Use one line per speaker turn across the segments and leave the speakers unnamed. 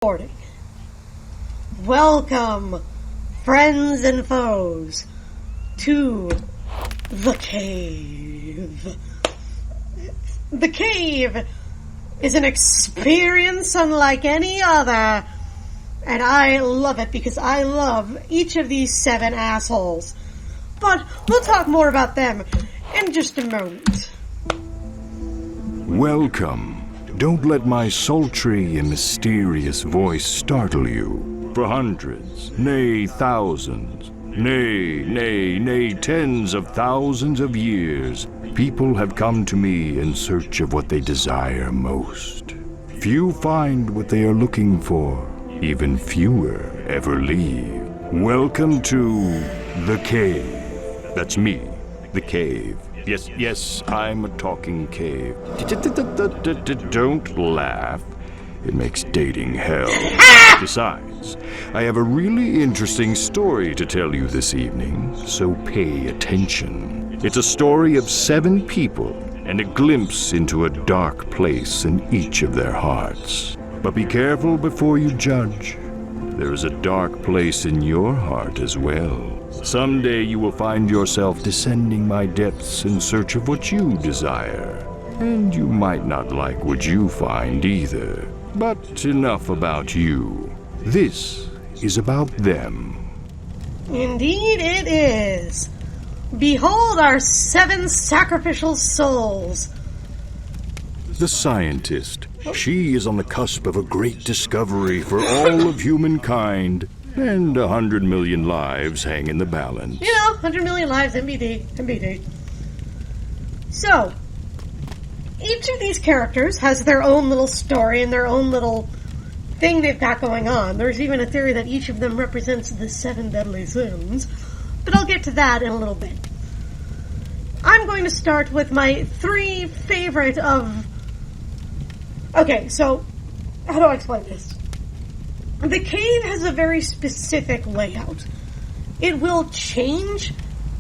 morning. Welcome, friends and foes, to the cave. The cave is an experience unlike any other, and I love it because I love each of these 7 assholes. But we'll talk more about them in just a moment.
Welcome. Don't let my sultry and mysterious voice startle you. For hundreds, nay thousands, nay tens of thousands of years, people have come to me in search of what they desire most. Few find what they are looking for. Even fewer ever leave. Welcome to the cave. That's me, the cave. Yes, I'm a talking cave. Don't laugh. It makes dating hell. Besides, I have a really interesting story to tell you this evening, so pay attention. It's a story of 7 people and a glimpse into a dark place in each of their hearts. But be careful before you judge. There is a dark place in your heart as well. Someday you will find yourself descending my depths in search of what you desire. And you might not like what you find either. But enough about you. This is about them.
Indeed it is. Behold our 7 sacrificial souls.
The scientist. She is on the cusp of a great discovery for all of humankind. And 100 million lives hang in the balance.
100 million lives, MBD. So, each of these characters has their own little story and their own little thing they've got going on. There's even a theory that each of them represents the 7 deadly sins. But I'll get to that in a little bit. I'm going to start with my 3 favorite of... Okay, so, how do I explain this? The cave has a very specific layout. It will change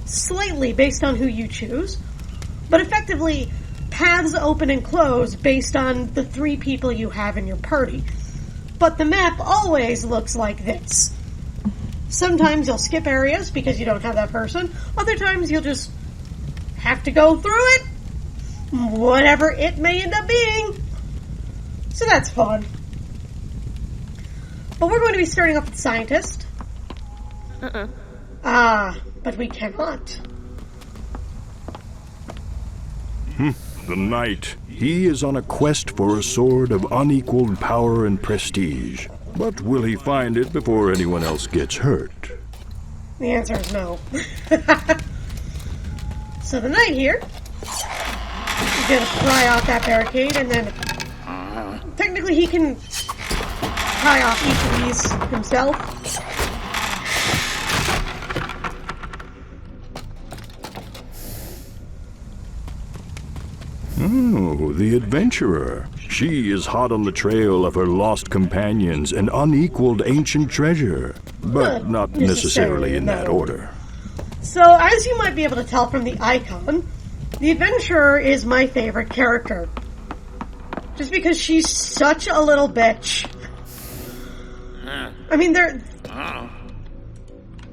slightly based on who you choose, but effectively, paths open and close based on the 3 people you have in your party. But the map always looks like this. Sometimes you'll skip areas because you don't have that person. Other times you'll just have to go through it, whatever it may end up being. So that's fun. But we're going to be starting off with Scientist. But we cannot.
The Knight. He is on a quest for a sword of unequaled power and prestige. But will he find it before anyone else gets hurt?
The answer is no. So the Knight here is going to pry off that barricade, and then technically he can pry off each of these himself.
Oh, the adventurer. She is hot on the trail of her lost companions and unequaled ancient treasure. But not necessarily in that order.
So, as you might be able to tell from the icon, the adventurer is my favorite character. Just because she's such a little bitch. I mean,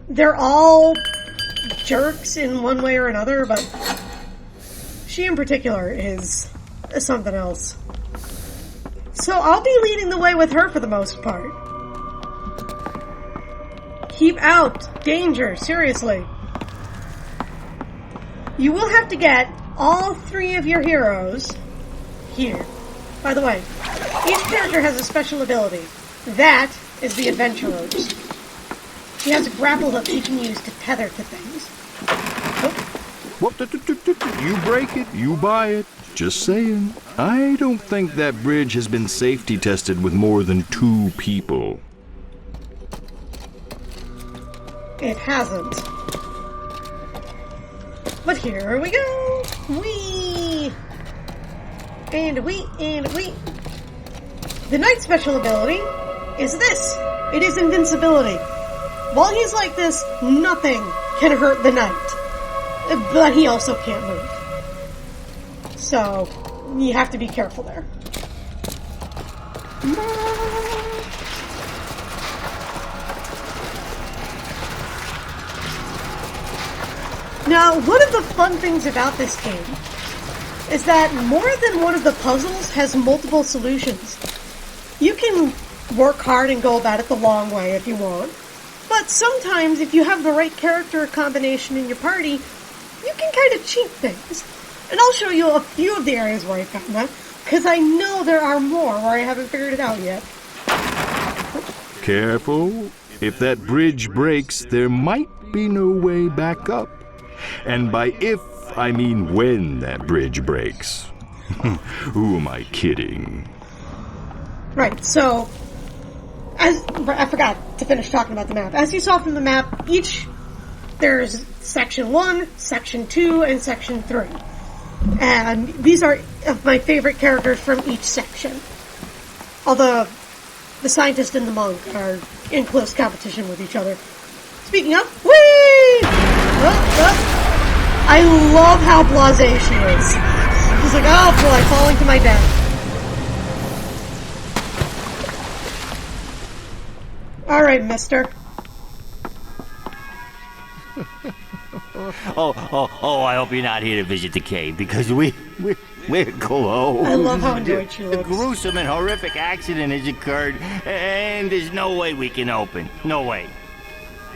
they're all jerks in one way or another, but she in particular is something else. So I'll be leading the way with her for the most part. Keep out. Danger. Seriously. You will have to get all 3 of your heroes here. By the way, each character has a special ability. That is the adventurer's. She has a grapple hook she can use to tether to things. Oh.
You break it, you buy it. Just saying. I don't think that bridge has been safety tested with more than 2 people.
It hasn't. But here we go! Whee! And whee, and whee. The Knight's special ability is this. It is invincibility. While he's like this, nothing can hurt the Knight. But he also can't move. So, you have to be careful there. Now, one of the fun things about this game is that more than one of the puzzles has multiple solutions. You can work hard and go about it the long way if you want, but sometimes if you have the right character combination in your party, you can kind of cheat things. And I'll show you a few of the areas where I found that, because I know there are more where I haven't figured it out yet.
Careful. If that bridge breaks, there might be no way back up. And by if, I mean when that bridge breaks. Who am I kidding?
Right, so, I forgot to finish talking about the map. As you saw from the map, there's Section 1, Section 2, and Section 3. And these are of my favorite characters from each section. Although, the scientist and the monk are in close competition with each other. Speaking of, whee! I love how blasé she is. She's like, oh boy, falling to my death. Alright, mister.
I hope you're not here to visit the cave, because we're closed.
I love how annoyed she looks.
A gruesome and horrific accident has occurred, and there's no way we can open. No way.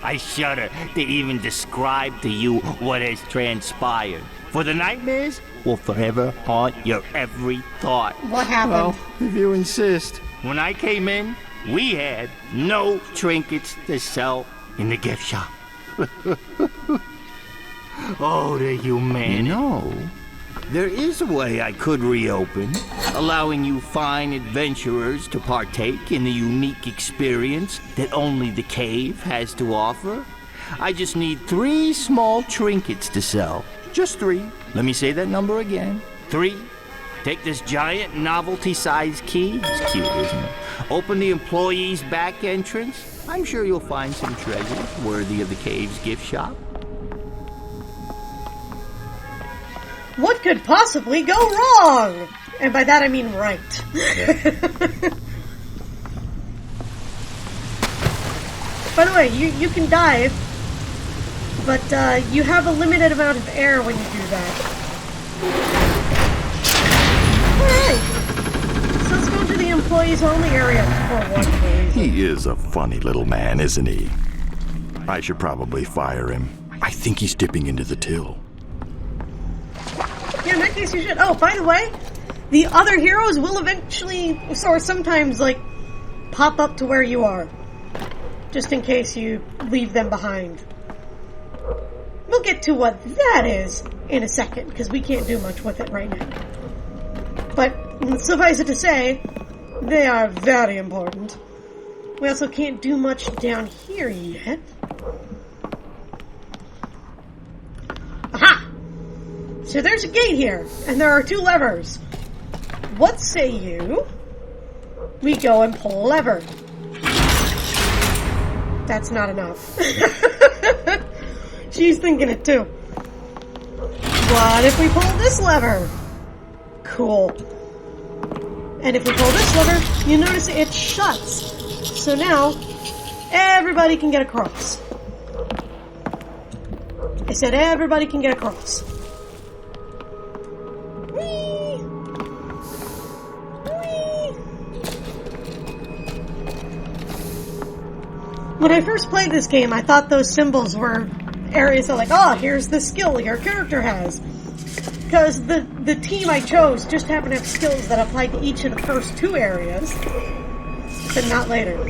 I shudder to even describe to you what has transpired. For the nightmares will forever haunt your every thought.
What happened?
Well, if you insist. When I came in, we had no trinkets to sell in the gift shop. Oh, the humanity. No. There is a way I could reopen, allowing you fine adventurers to partake in the unique experience that only the cave has to offer. I just need 3 small trinkets to sell. Just 3. Let me say that number again. 3. Take this giant novelty-sized key. It's cute, isn't it? Open the employee's back entrance. I'm sure you'll find some treasures worthy of the cave's gift shop.
What could possibly go wrong? And by that I mean right. By the way, you can dive, but you have a limited amount of air when you do that. Alright. So let's go to the employees only area for one reason.
He is a funny little man, isn't he? I should probably fire him. I think he's dipping into the till.
Yeah, in that case you should. Oh, by the way, the other heroes will eventually, or sometimes, pop up to where you are. Just in case you leave them behind. We'll get to what that is in a second, because we can't do much with it right now. But, suffice it to say, they are very important. We also can't do much down here yet. Aha! So there's a gate here, and there are 2 levers. What say you? We go and pull a lever. That's not enough. She's thinking it too. What if we pull this lever? Cool. And if we pull this lever, you notice it shuts. So now, everybody can get across. I said everybody can get across. When I first played this game, I thought those symbols were areas that oh, here's the skill your character has. Because the team I chose just happened to have skills that applied to each of the first 2 areas, but not later.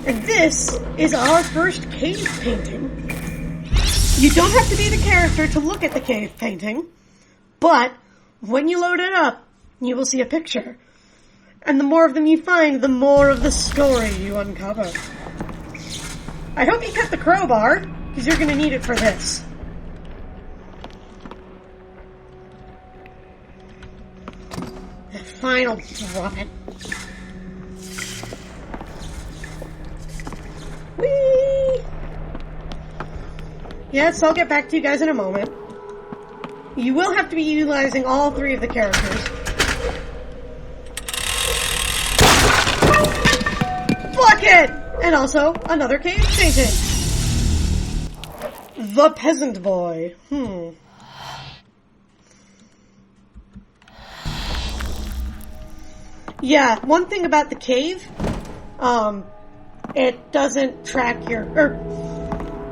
And this is our first cave painting. You don't have to be the character to look at the cave painting, but when you load it up, you will see a picture. And the more of them you find, the more of the story you uncover. I hope you cut the crowbar, because you're going to need it for this. Fine, I'll drop it. Whee! Yes, I'll get back to you guys in a moment. You will have to be utilizing all 3 of the characters. Bucket! And also, another cave painting. The peasant boy. Yeah, one thing about the cave, it doesn't track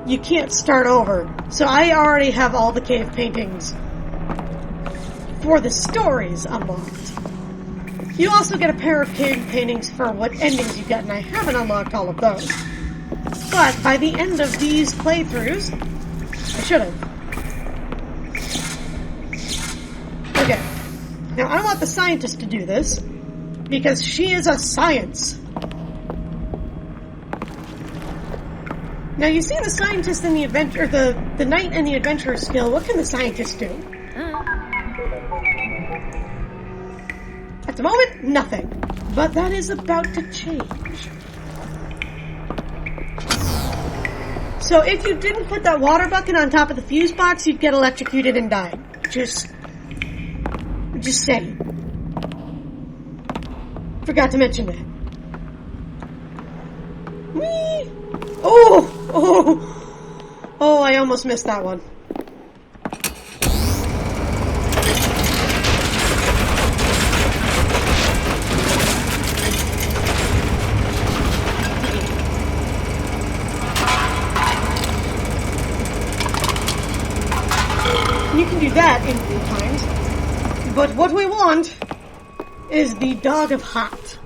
you can't start over. So I already have all the cave paintings for the stories unlocked. You also get a pair of cave paintings for what endings you get, and I haven't unlocked all of those. But by the end of these playthroughs, I should have. Okay. Now I want the scientist to do this, because she is a science. Now you see the scientist and the adventure, the knight and the adventurer skill. What can the scientist do? At the moment, nothing. But that is about to change. So if you didn't put that water bucket on top of the fuse box, you'd get electrocuted and die. Just saying. Forgot to mention that. Whee! Oh, I almost missed that one. You can do that in 3 times. But what we want is the dog of hot.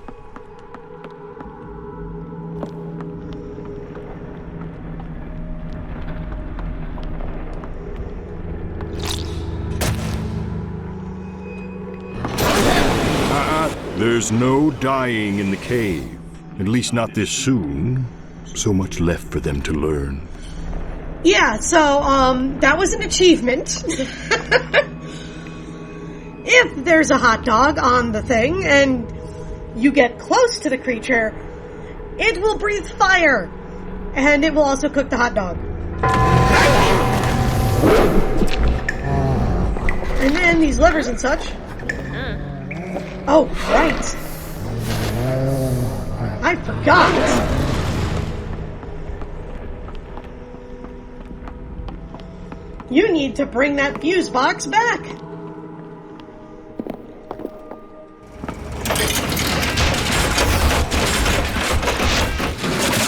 There's no dying in the cave. At least not this soon. So much left for them to learn.
Yeah, so, that was an achievement. If there's a hot dog on the thing, and you get close to the creature, it will breathe fire. And it will also cook the hot dog. And then these levers and such. Oh, right. I forgot. You need to bring that fuse box back.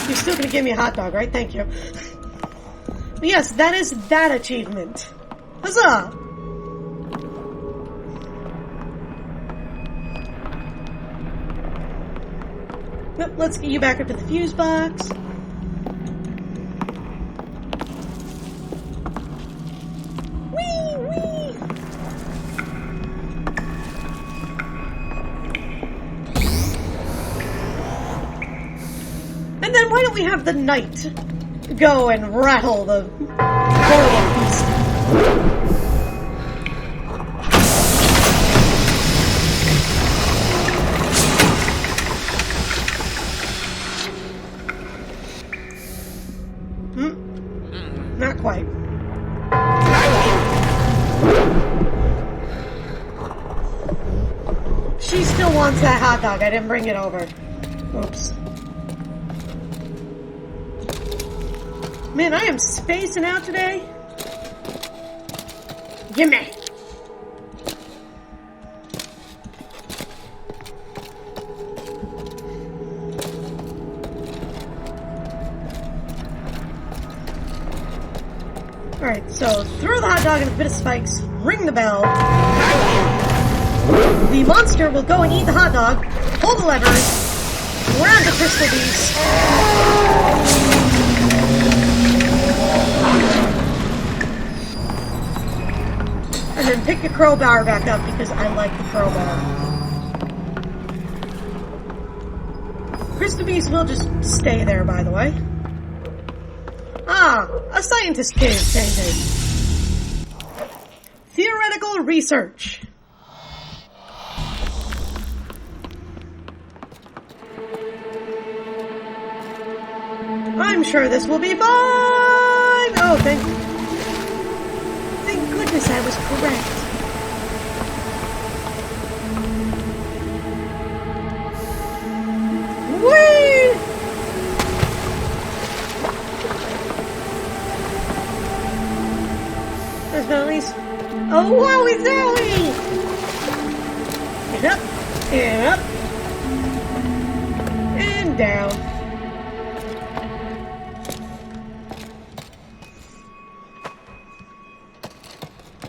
You're still gonna give me a hot dog, right? Thank you. Yes, that is that achievement. Huzzah! Nope, let's get you back up to the fuse box. And then why don't we have the knight go and rattle the horrible beast? Not quite. She still wants that hot dog. I didn't bring it over. Oops. Man, I am spacing out today. Gimme. Alright, so throw the hot dog in a bit of spikes, ring the bell. The monster will go and eat the hot dog, pull the levers, grab the crystal beast. And then pick the crowbar back up because I like the crowbar. Crystal beast will just stay there, by the way. Ah, a scientist cave painting. Theoretical research. I'm sure this will be fine. Oh, thank goodness I was correct. Whee! Oh, wowie zowie! And up, and up, and down.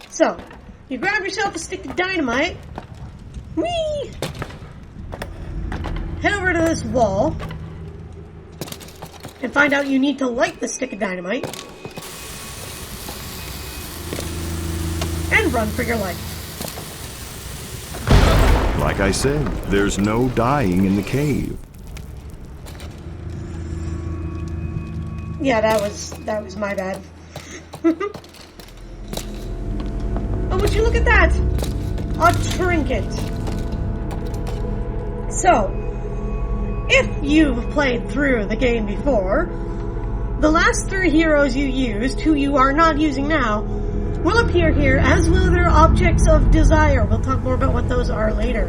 So, you grab yourself a stick of dynamite. Whee! Head over to this wall. And find out you need to light the stick of dynamite. And run for your life.
Like I said, there's no dying in the cave.
Yeah, that was my bad. Oh, would you look at that? A trinket. So, if you've played through the game before, the last 3 heroes you used, who you are not using now, will appear here, as will their objects of desire. We'll talk more about what those are later.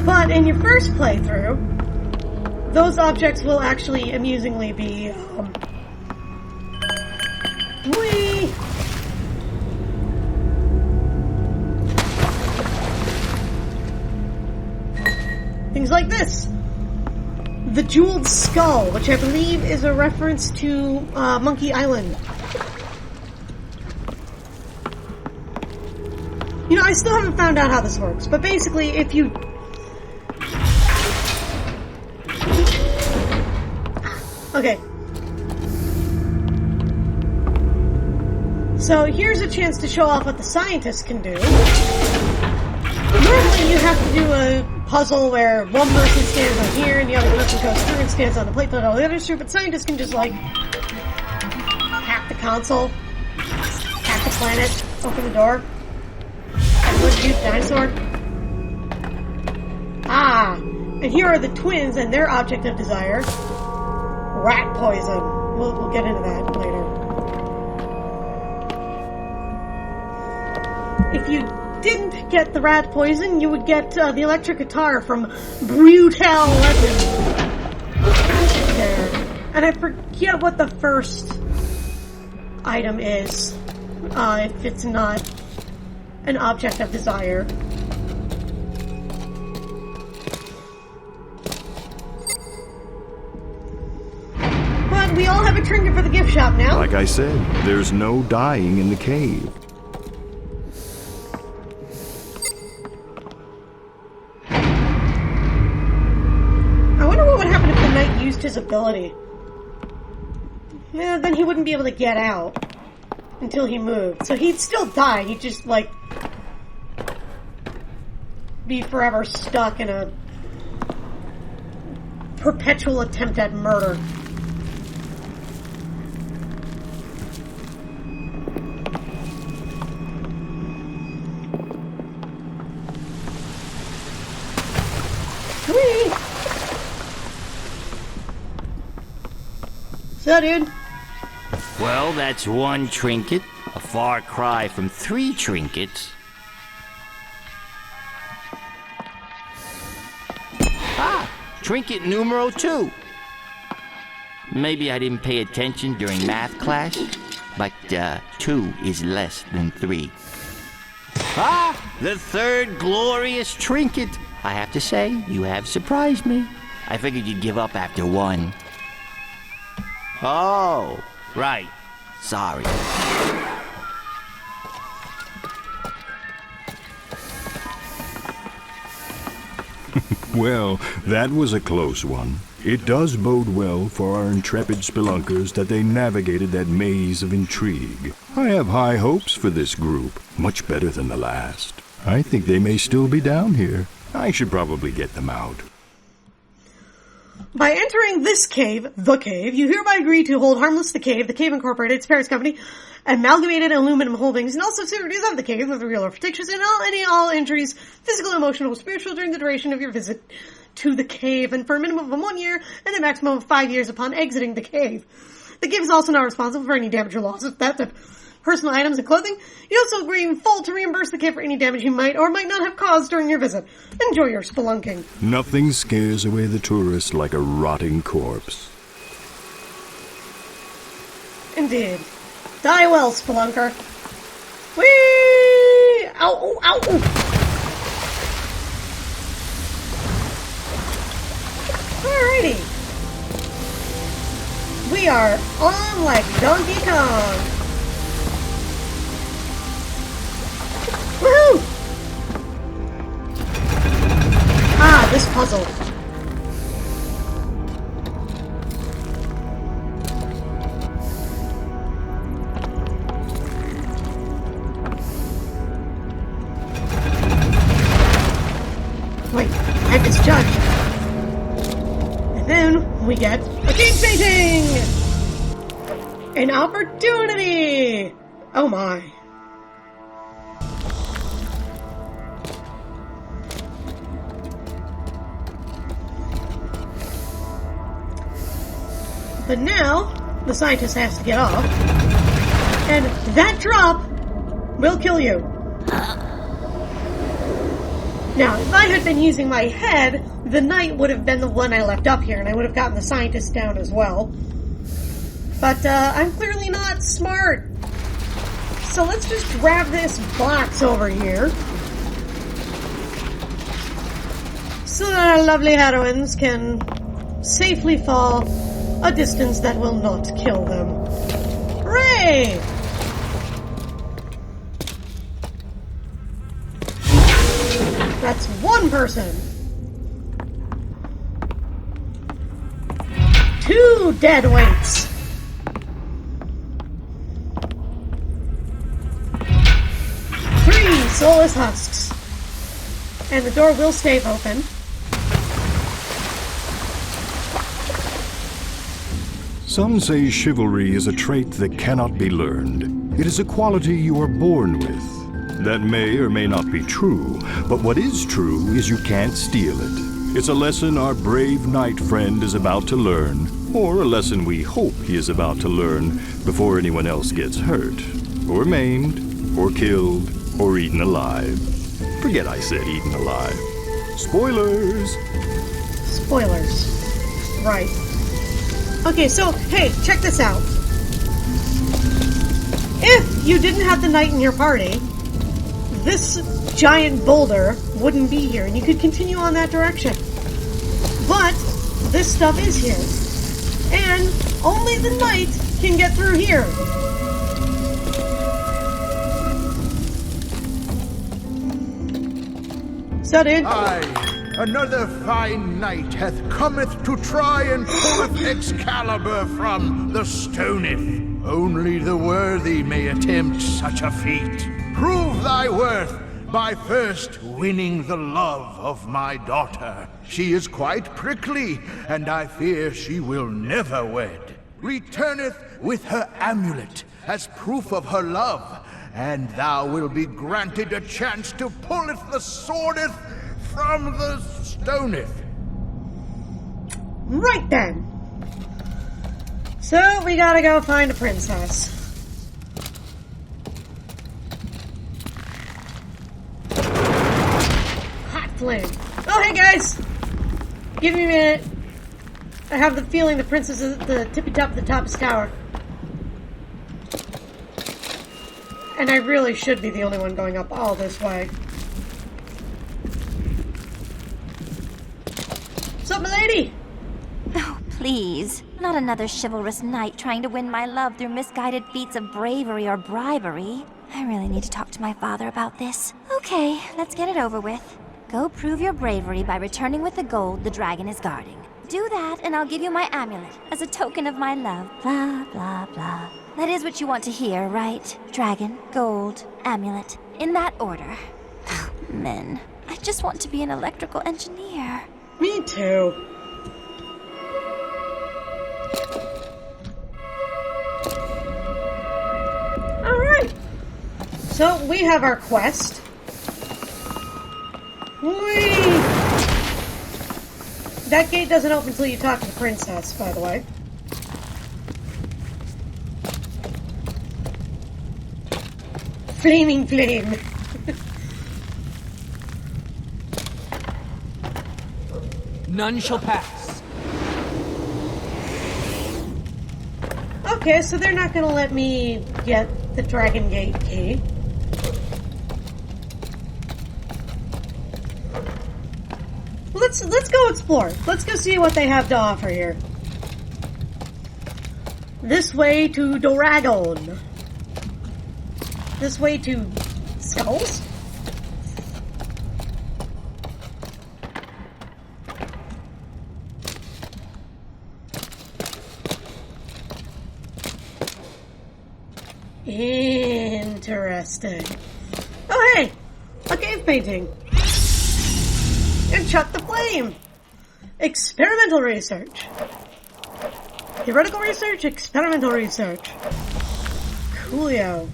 But in your first playthrough, those objects will actually amusingly be, whee! Things like this. The Jeweled Skull, which I believe is a reference to Monkey Island. You know, I still haven't found out how this works, but basically if you... Okay. So here's a chance to show off what the scientists can do. Normally you have to do a puzzle where one person stands on here and the other person goes through and stands on the plate that all the others do, but scientists can just, like, hack the console, hack the planet, open the door, and would use dinosaur. Ah! And here are the twins and their object of desire. Rat poison. We'll get into that later. If you didn't get the rat poison, you would get the electric guitar from Brutal Legend. There. And I forget what the first item is, if it's not an object of desire. But we all have a trinket for the gift shop now.
Like I said, there's no dying in the cave.
His ability. Yeah, then he wouldn't be able to get out until he moved. So he'd still die. He'd just, like, be forever stuck in a perpetual attempt at murder. Whee! So, dude.
Well, that's 1 trinket, a far cry from 3 trinkets. Ah, trinket numero 2. Maybe I didn't pay attention during math class, but 2 is less than 3. Ah, the 3rd glorious trinket. I have to say, you have surprised me. I figured you'd give up after 1. Oh, right. Sorry.
Well, that was a close one. It does bode well for our intrepid spelunkers that they navigated that maze of intrigue. I have high hopes for this group, much better than the last. I think they may still be down here. I should probably get them out.
By entering this cave, the cave, you hereby agree to hold harmless the Cave Incorporated, its parent company, Amalgamated Aluminum Holdings, and all subsidiaries of the Cave, whether real or fictitious, and all injuries, physical, emotional, or spiritual, during the duration of your visit to the cave, and for a minimum of 1 year, and a maximum of 5 years upon exiting the cave. The cave is also not responsible for any damage or loss of theft of personal items and clothing. You also agree in full to reimburse the cave for any damage you might or might not have caused during your visit. Enjoy your spelunking.
Nothing scares away the tourist like a rotting corpse.
Indeed. Die well, spelunker. Whee! Ow, ow, ow, ow. Alrighty. We are on like Donkey Kong. Woohoo! Ah, this puzzle. Wait, I misjudged. And then we get a cave painting! An opportunity! Oh my. But now, the scientist has to get off. And that drop will kill you. Now, if I had been using my head, the knight would have been the one I left up here, and I would have gotten the scientist down as well. But, I'm clearly not smart. So let's just grab this box over here. So that our lovely heroines can safely fall a distance that will not kill them. Hooray! That's one person. 2 dead weights. 3 soulless husks. And the door will stay open.
Some say chivalry is a trait that cannot be learned. It is a quality you are born with. That may or may not be true, but what is true is you can't steal it. It's a lesson our brave knight friend is about to learn, or a lesson we hope he is about to learn before anyone else gets hurt, or maimed, or killed, or eaten alive. Forget I said eaten alive. Spoilers!
Spoilers. Right. Okay, so, hey, check this out. If you didn't have the knight in your party, this giant boulder wouldn't be here, and you could continue on that direction. But this stuff is here, and only the knight can get through here. So, dude.
Aye, another fine knight hath cometh to try and pulleth Excalibur from the stoneth. Only the worthy may attempt such a feat. Prove thy worth by first winning the love of my daughter. She is quite prickly, and I fear she will never wed. Returneth with her amulet as proof of her love, and thou will be granted a chance to pulleth the swordeth from the stoneth.
Right then. So, we gotta go find a princess. Hot flame. Oh, hey guys! Give me a minute. I have the feeling the princess is at the tippy top of the topest tower. And I really should be the only one going up all this way. What's up, milady?
Oh, please. Not another chivalrous knight trying to win my love through misguided feats of bravery or bribery. I really need to talk to my father about this. Okay, let's get it over with. Go prove your bravery by returning with the gold the dragon is guarding. Do that, and I'll give you my amulet as a token of my love. Blah, blah, blah. That is what you want to hear, right? Dragon, gold, amulet. In that order. Men. I just want to be an electrical engineer.
Me too. Alright. So, we have our quest. Whee! That gate doesn't open until you talk to the princess, by the way. Flaming flame.
None shall pass.
Oh, Okay, so they're not gonna let me get the Dragon Gate key. Let's go explore. Let's go see what they have to offer here. This way to Doragon. This way to Skulls? Interesting. Oh hey! A cave painting! And Chuck the Flame! Experimental research. Theoretical research, experimental research. Coolio.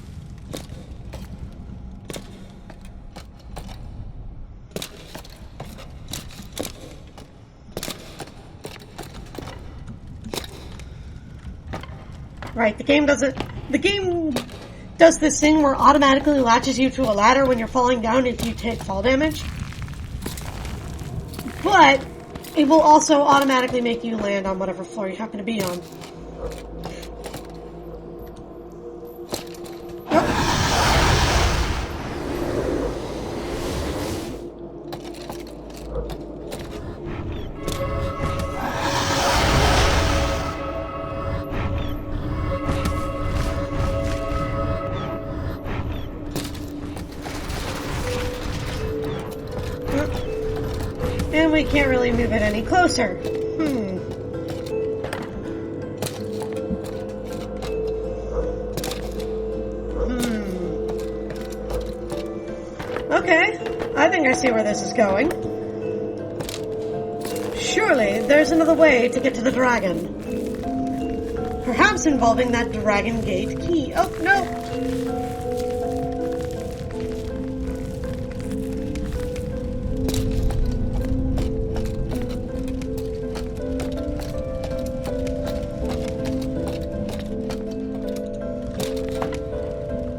Right, the game does this thing where it automatically latches you to a ladder when you're falling down if you take fall damage. But it will also automatically make you land on whatever floor you happen to be on. And we can't really move it any closer. Okay, I think I see where this is going. Surely there's another way to get to the dragon. Perhaps involving that Dragon Gate key. Oh, no!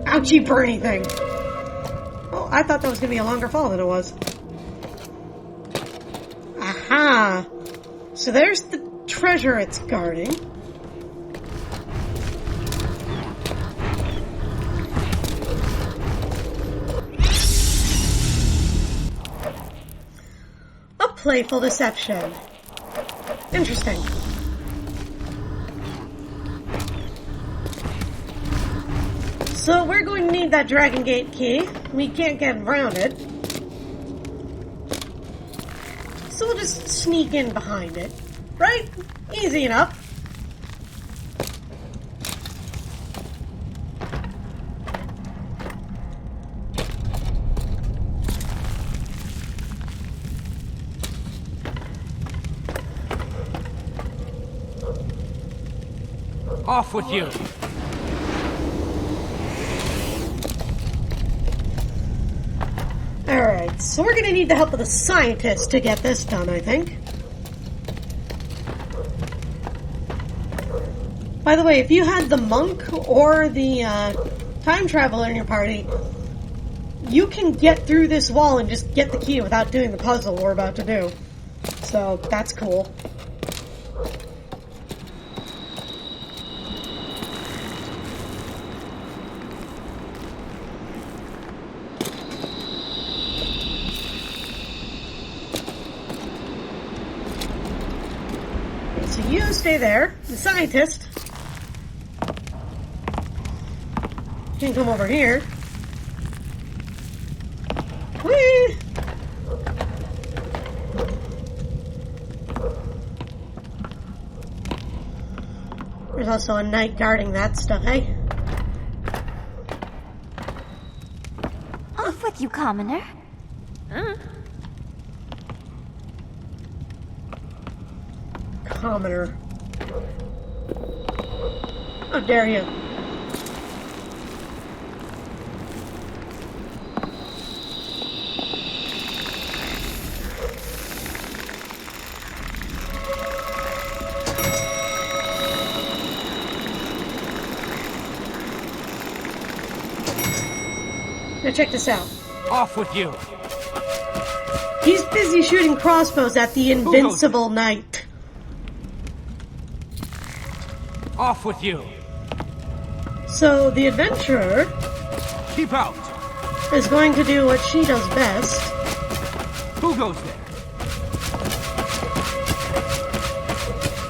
Ouchie burny thing. Oh, I thought that was going to be a longer fall than it was. Aha! So there's the treasure it's guarding. A playful deception. Interesting. So we're going to need that Dragon Gate key. We can't get around it. So we'll just sneak in behind it. Right? Easy enough.
Off with you!
Alright, so we're gonna need the help of the scientist to get this done, I think. By the way, if you had the monk or the time traveler in your party, you can get through this wall and just get the key without doing the puzzle we're about to do. So, that's cool. So you stay there. The scientist can come over here. Whee! There's also a knight guarding that stuff, eh?
Off with you, commoner.
Commoner. How dare you? Now check this out.
Off with you!
He's busy shooting crossbows at the invincible knight.
Off with you!
So the adventurer
Keep out.
is going to do what she does best.
Who goes there?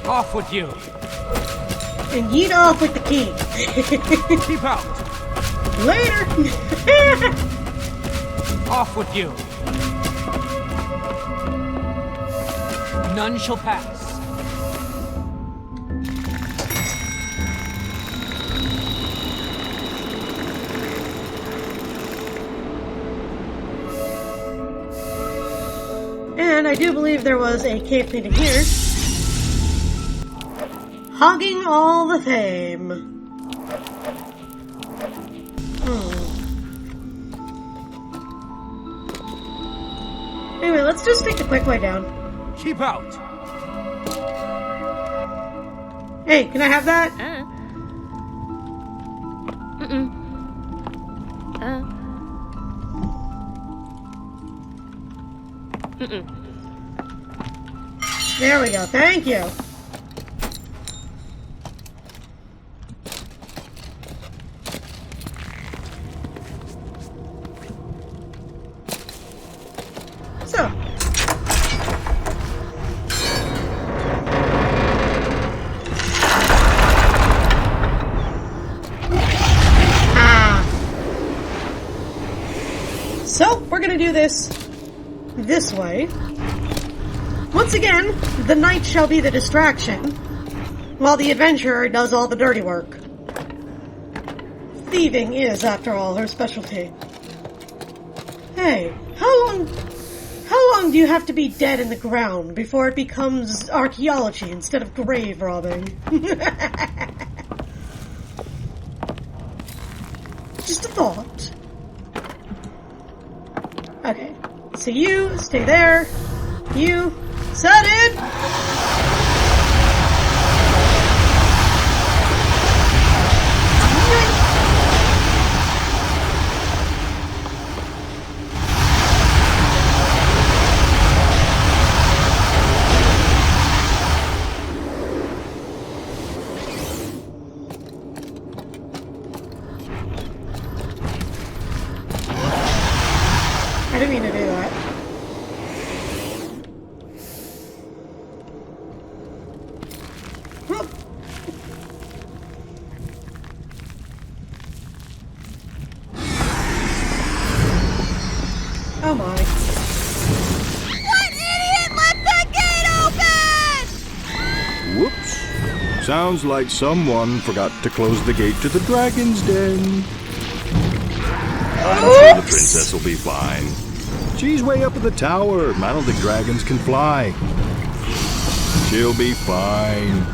Off with you.
And yeet off with the key.
Keep out.
Later!
Off with you. None shall pass.
And I do believe there was a cave painting here. Hogging all the fame. Anyway, let's just take the quick way down.
Keep out.
Hey, can I have that? There we go, thank you. So. So, we're gonna do this way. Once again, the knight shall be the distraction, while the adventurer does all the dirty work. Thieving is, after all, her specialty. Hey, how long do you have to be dead in the ground before it becomes archaeology instead of grave robbing? Just a thought. Okay, so you stay there. You set it. I didn't mean to do that. Oh my.
What idiot left the gate open?
Whoops. Sounds like someone forgot to close the gate to the dragon's den. I'm sure the princess will be fine. She's way up in the tower. I don't think dragons can fly. She'll be fine.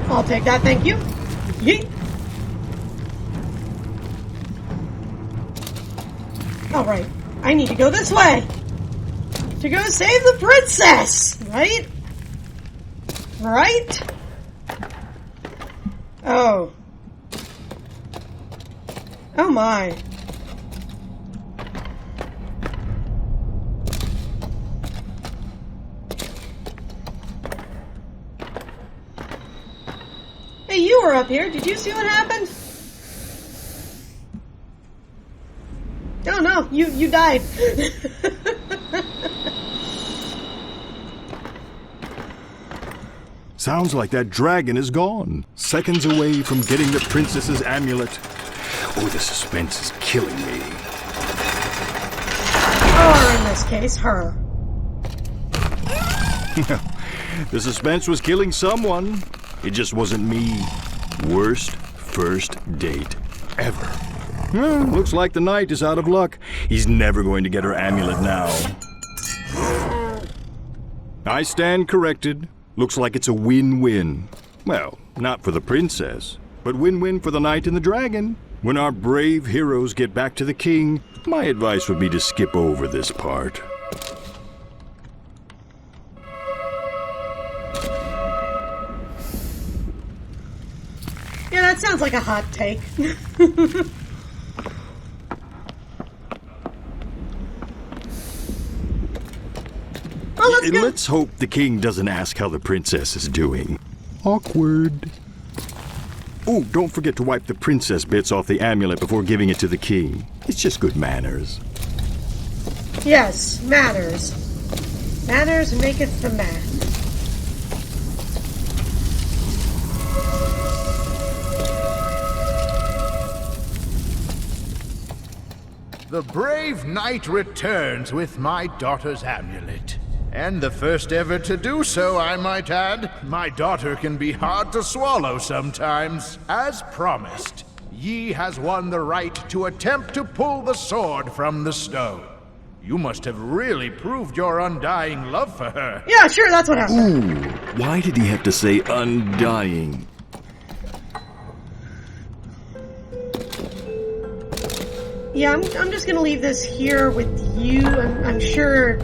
I'll take that, thank you. Yeet. Alright, I need to go this way. To go save the princess, right? Right? Oh. Oh my. Hey, you were up here. Did you see what happened? Oh no, you died.
Sounds like that dragon is gone. Seconds away from getting the princess's amulet. Oh, the suspense is killing me.
Or in this case, her.
The suspense was killing someone. It just wasn't me. Worst first date ever. Well, looks like the knight is out of luck. He's never going to get her amulet now. I stand corrected. Looks like it's a win-win. Well, not for the princess, but win-win for the knight and the dragon. When our brave heroes get back to the king, my advice would be to skip over this part.
Yeah, that sounds like a hot take. Oh, let's go.
Let's hope the king doesn't ask how the princess is doing. Awkward. Oh, don't forget to wipe the princess bits off the amulet before giving it to the king. It's just good manners.
Yes, manners. Manners maketh the man.
The brave knight returns with my daughter's amulet. And the first ever to do so, I might add. My daughter can be hard to swallow sometimes. As promised, Yi has won the right to attempt to pull the sword from the stone. You must have really proved your undying love for her.
Yeah, sure, that's what happened.
Ooh, why did he have to say undying?
Yeah, I'm just gonna leave this here with you. I'm sure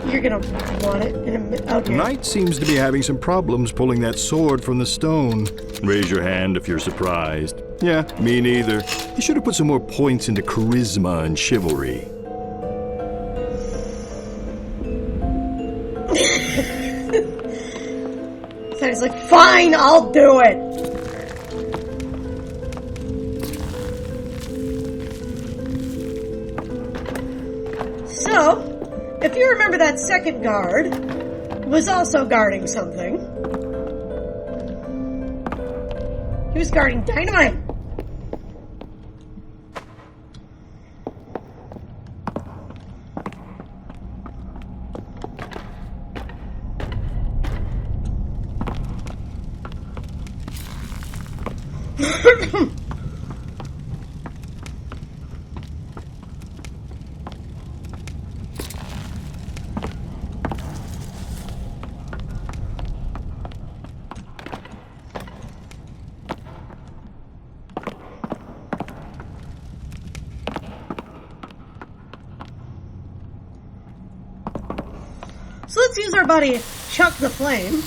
you're gonna want it in a minute. Okay.
Knight seems to be having some problems pulling that sword from the stone. Raise your hand if you're surprised. Yeah, me neither. You should have put some more points into charisma and chivalry.
So he's like, fine, I'll do it. So, if you remember, that second guard was also guarding something. He was guarding dynamite. So let's use our buddy Chuck the Flame.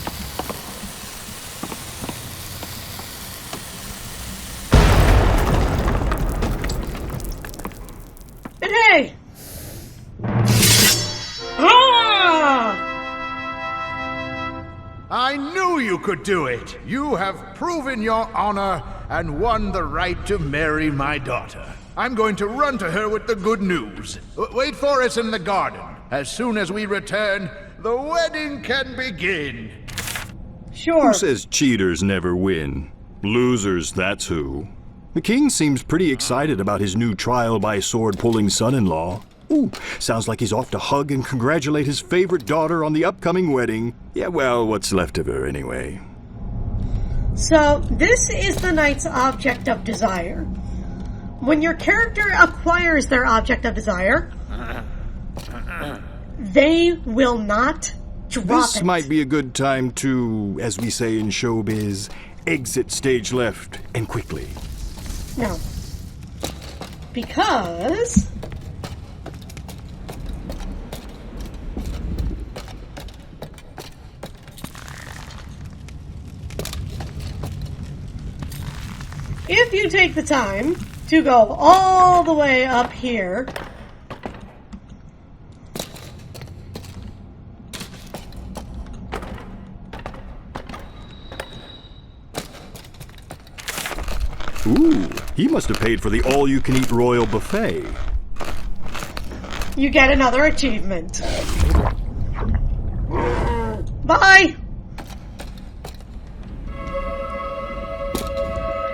And hey! Ah!
I knew you could do it. You have proven your honor and won the right to marry my daughter. I'm going to run to her with the good news. Wait for us in the garden. As soon as we return, the wedding can begin.
Sure.
Who says cheaters never win? Losers, that's who. The king seems pretty excited about his new trial-by-sword-pulling son-in-law. Ooh, sounds like he's off to hug and congratulate his favorite daughter on the upcoming wedding. Yeah, well, what's left of her anyway.
So, this is the knight's object of desire. When your character acquires their object of desire, they will not drop
This
it.
might be a good time to, as we say in showbiz, exit stage left, and quickly.
No. Because... if you take the time to go all the way up here...
Ooh, he must have paid for the all-you-can-eat royal buffet.
you get another achievement. Bye!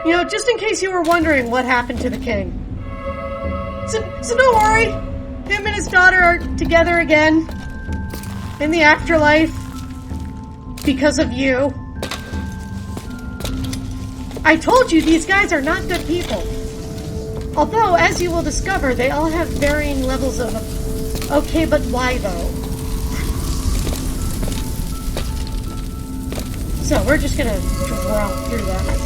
You know, just in case you were wondering what happened to the king. So don't worry. Him and his daughter are together again. In the afterlife. Because of you. I told you these guys are not good people. Although, as you will discover, they all have varying levels of... Okay, but why though? So, we're just gonna drop through that.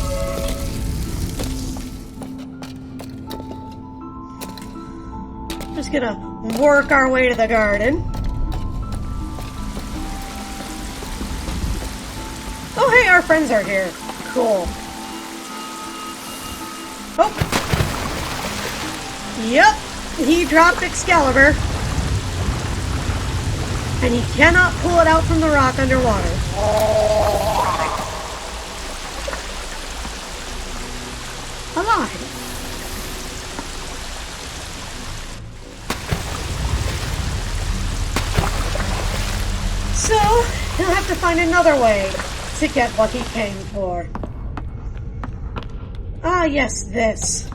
Just gonna work our way to the garden. Oh, hey, our friends are here. Cool. Oh. Yep, he dropped Excalibur. And he cannot pull it out from the rock underwater. Alive. So, he'll have to find another way to get what he came for. Ah, yes, this.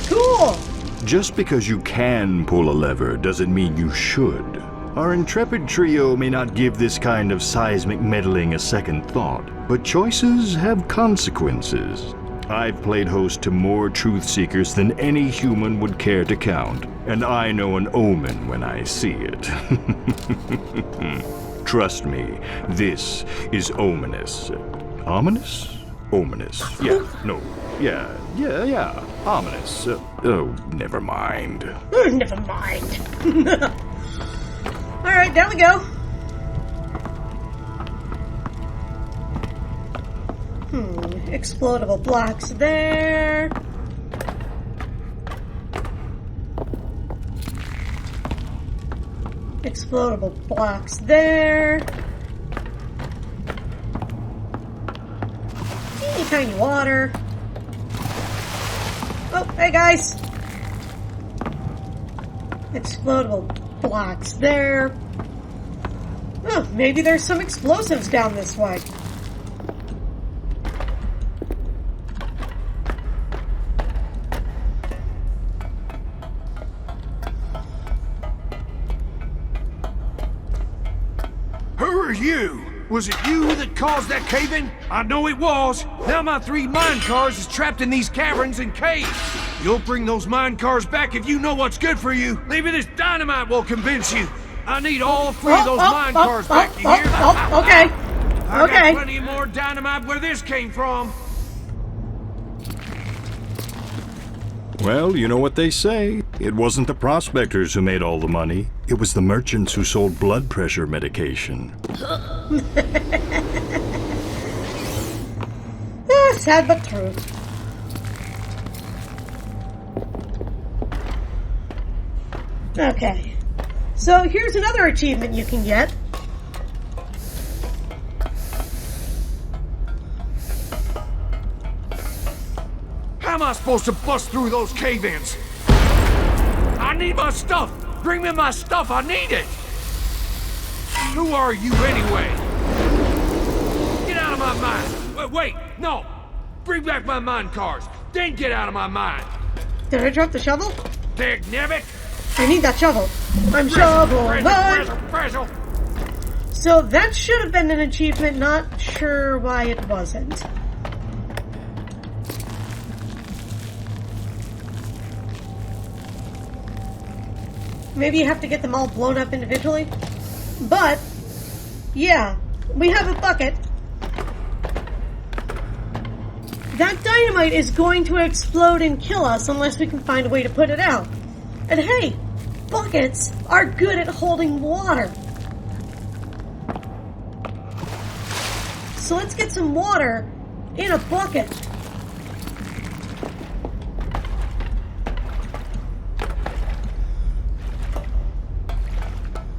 Cool!
Just because you can pull a lever doesn't mean you should. Our intrepid trio may not give this kind of seismic meddling a second thought, but choices have consequences. I've played host to more truth seekers than any human would care to count, and I know an omen when I see it. Trust me, this is ominous. Ominous? Ominous. Yeah, no. Yeah. Ominous. Oh, never mind.
Never mind. Alright, down we go. Explodable blocks there. Explodable blocks there. Teeny tiny water. Oh, hey guys! Explodable blocks there. Oh, maybe there's some explosives down this way.
Who are you? Was it you that caused that cave-in? I know it was. Now my 3 mine cars is trapped in these caverns and caves. You'll bring those mine cars back if you know what's good for you. Maybe this dynamite will convince you. I need all 3 of those mine cars back, you hear?
Okay.
I got plenty more dynamite where this came from.
Well, you know what they say. It wasn't the prospectors who made all the money. It was the merchants who sold blood pressure medication.
Sad but true. Okay. So here's another achievement you can get.
How am I supposed to bust through those cave-ins? I need my stuff! Bring me my stuff, I need it! Who are you anyway? Get out of my mind! Wait, no! Bring back my mine cars, then get out of my mind!
Did I drop the shovel?
Dagnabbit!
I need that shovel. I'm shovel. So that should have been an achievement, not sure why it wasn't. Maybe you have to get them all blown up individually. But, yeah, we have a bucket. That dynamite is going to explode and kill us unless we can find a way to put it out. And hey, buckets are good at holding water. So let's get some water in a bucket.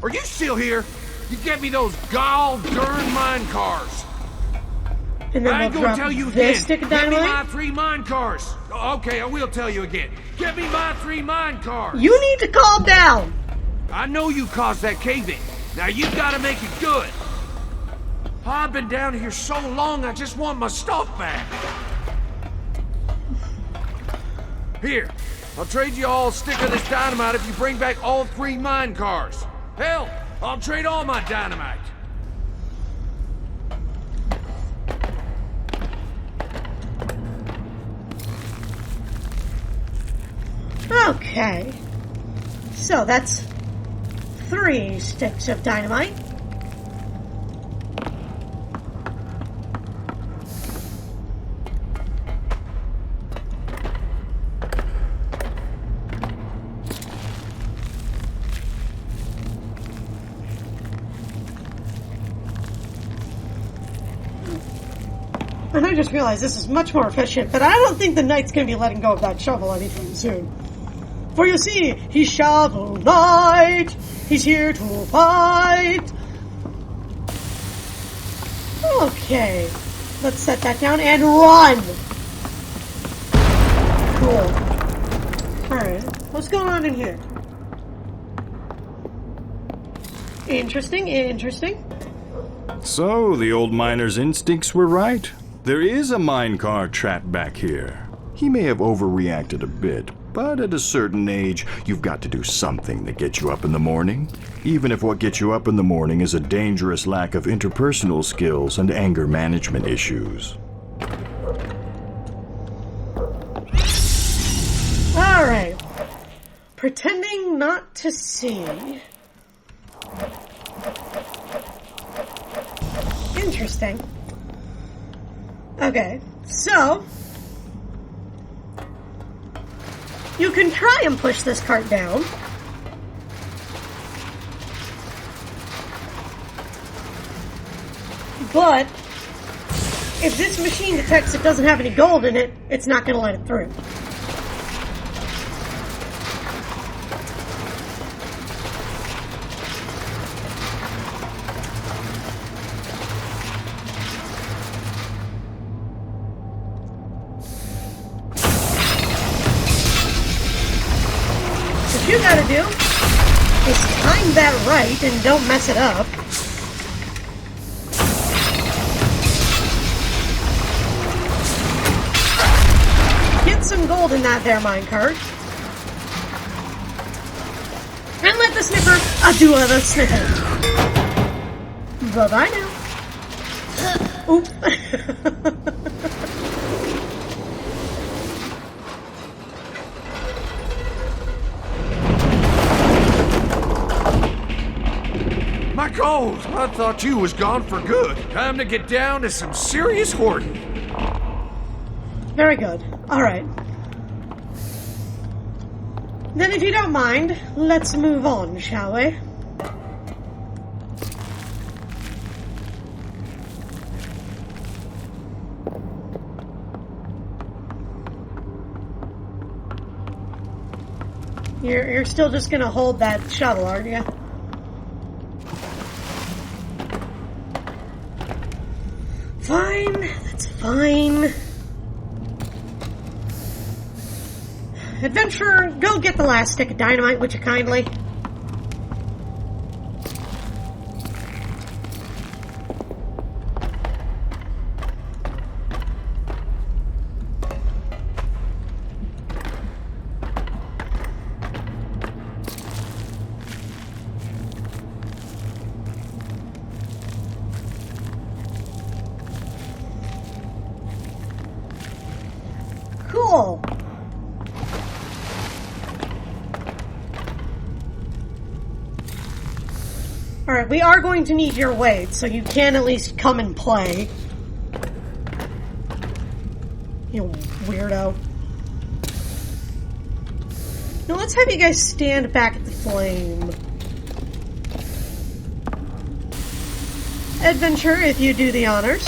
Are you still here? You get me those gall-darn mine cars.
And then
I ain't
we'll
gonna
drop
tell you
this
again.
stick of
Get me
dynamite.
my 3 mine cars. Okay, I will tell you again. Get me my 3 mine cars.
You need to calm down.
I know you caused that cave-in. Now you gotta make it good. I've been down here so long, I just want my stuff back. Here, I'll trade you all a stick of this dynamite if you bring back all 3 mine cars. Hell, I'll trade all my dynamite.
Okay. So that's 3 sticks of dynamite. I just realized this is much more efficient, but I don't think the knight's going to be letting go of that shovel anytime soon. For you see, he's Shovel Knight. He's here to fight. Okay. Let's set that down and run. Cool. Alright. What's going on in here? Interesting, interesting.
So, the old miner's instincts were right. There is a minecart trapped back here. He may have overreacted a bit, but at a certain age, you've got to do something that gets you up in the morning. Even if what gets you up in the morning is a dangerous lack of interpersonal skills and anger management issues.
Alright. Pretending not to see. Interesting. Okay, so you can try and push this cart down. But if this machine detects it doesn't have any gold in it, it's not going to let it through. What you gotta do is time that right and don't mess it up. Get some gold in that there minecart. And let the sniffer do the sniffing. Bye-bye now. Oop.
My gold! I thought you was gone for good. Time to get down to some serious hoarding.
Very good. Alright. Then if you don't mind, let's move on, shall we? You're still just gonna hold that shovel, aren't you? Fine, that's fine. Adventurer, go get the last stick of dynamite, would you kindly? Cool. Alright, we are going to need your weight, so you can at least come and play. You weirdo. Now let's have you guys stand back at the flame. Adventure, if you do the honors.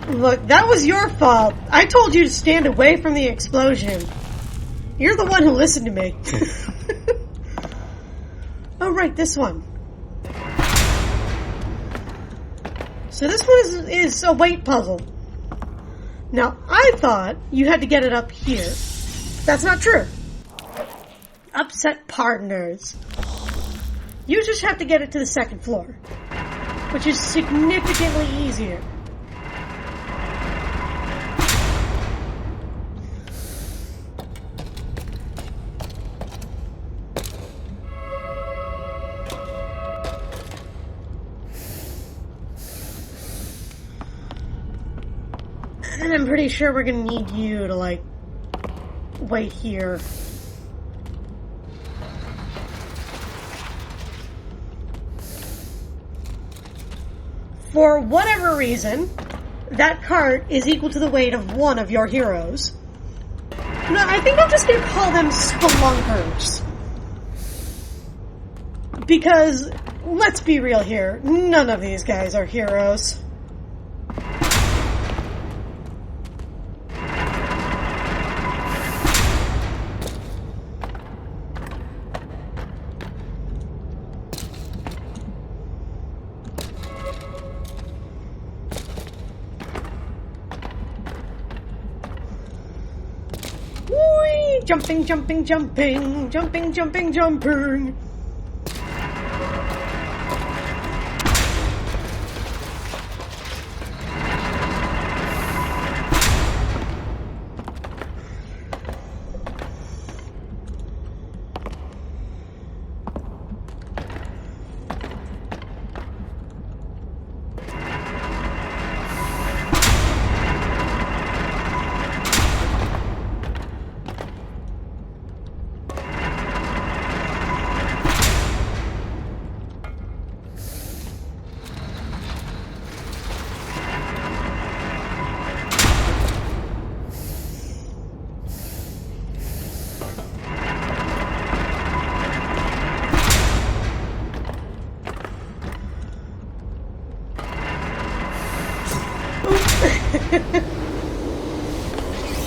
Look, that was your fault. I told you to stand away from the explosion. You're the one who listened to me. Oh, right, this one. So this one is a weight puzzle. Now, I thought you had to get it up here. That's not true. Upset partners. You just have to get it to the second floor, which is significantly easier. And I'm pretty sure we're gonna need you to, like, wait here. For whatever reason, that cart is equal to the weight of one of your heroes. No, I think I'm just gonna call them spelunkers. Because, let's be real here, none of these guys are heroes. Whee! Jumping, jumping, jumping, jumping, jumping, jumping.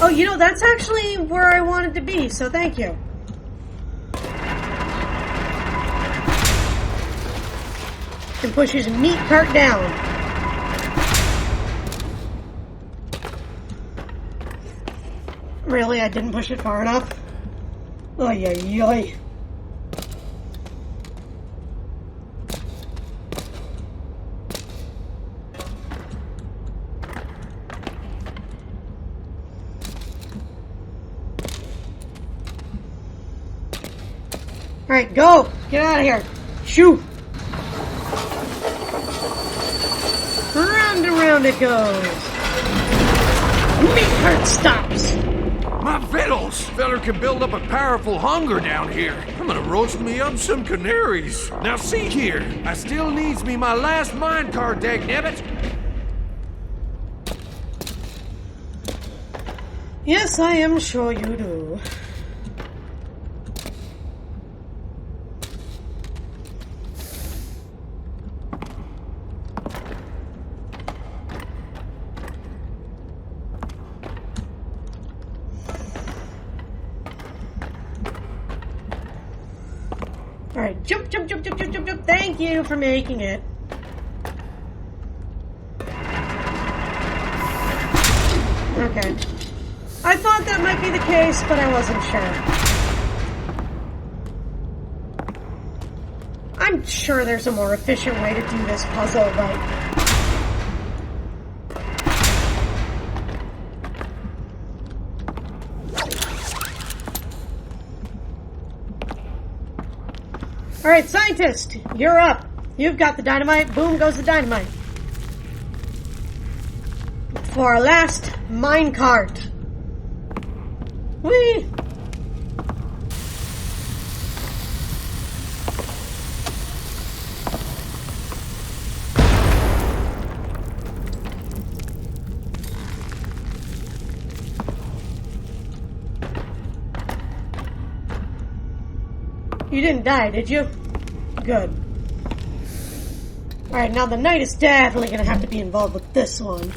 Oh, you know, that's actually where I wanted to be, so thank you. And push his meat cart down. Really? I didn't push it far enough? Oy, oy, oy. Alright, go! Get out of here! Shoo! Round and round it goes! Meat cart stops!
My victuals! Feller can build up a powerful hunger down here. I'm gonna roast me up some canaries. Now see here, I still needs me my last minecart, dagnabbit.
Yes, I am sure you do. Alright, jump, jump, jump, jump, jump, jump, jump. Thank you for making it. Okay. I thought that might be the case, but I wasn't sure. I'm sure there's a more efficient way to do this puzzle, but... Alright, scientist, you're up. You've got the dynamite. Boom goes the dynamite. For our last minecart. Whee! You didn't die, did you? Good. Alright, now the knight is definitely gonna have to be involved with this one.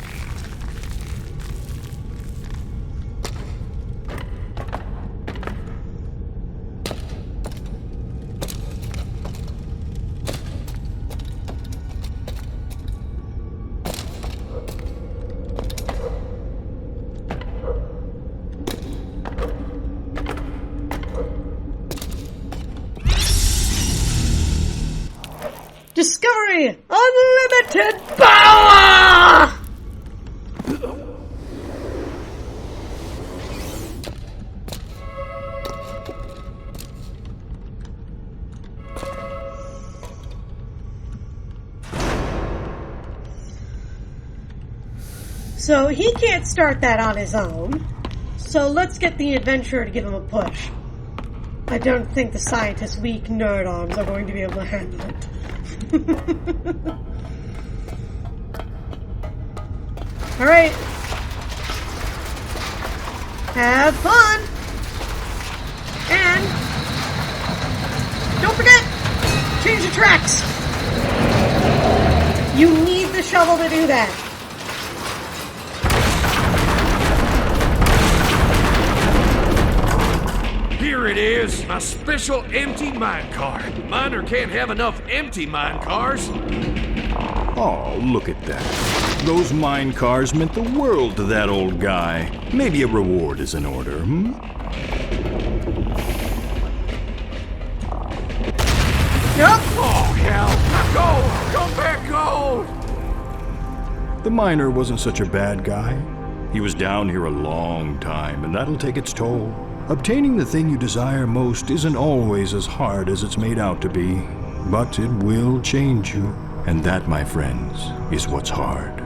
Discovery! Unlimited power! So he can't start that on his own. So let's get the adventurer to give him a push. I don't think the scientist's weak nerd arms are going to be able to handle it. Alright. Have fun! And don't forget, Change the tracks! You need the shovel to do that.
Here it is, my special empty minecart. Miner can't have enough empty minecars.
Oh, look at that. Those mine cars meant the world to that old guy. Maybe a reward is in order, hmm?
Nope.
Oh, hell. Gold! Come back, gold!
The miner wasn't such a bad guy. He was down here a long time, and that'll take its toll. Obtaining the thing you desire most isn't always as hard as it's made out to be, but it will change you. And that, my friends, is what's hard.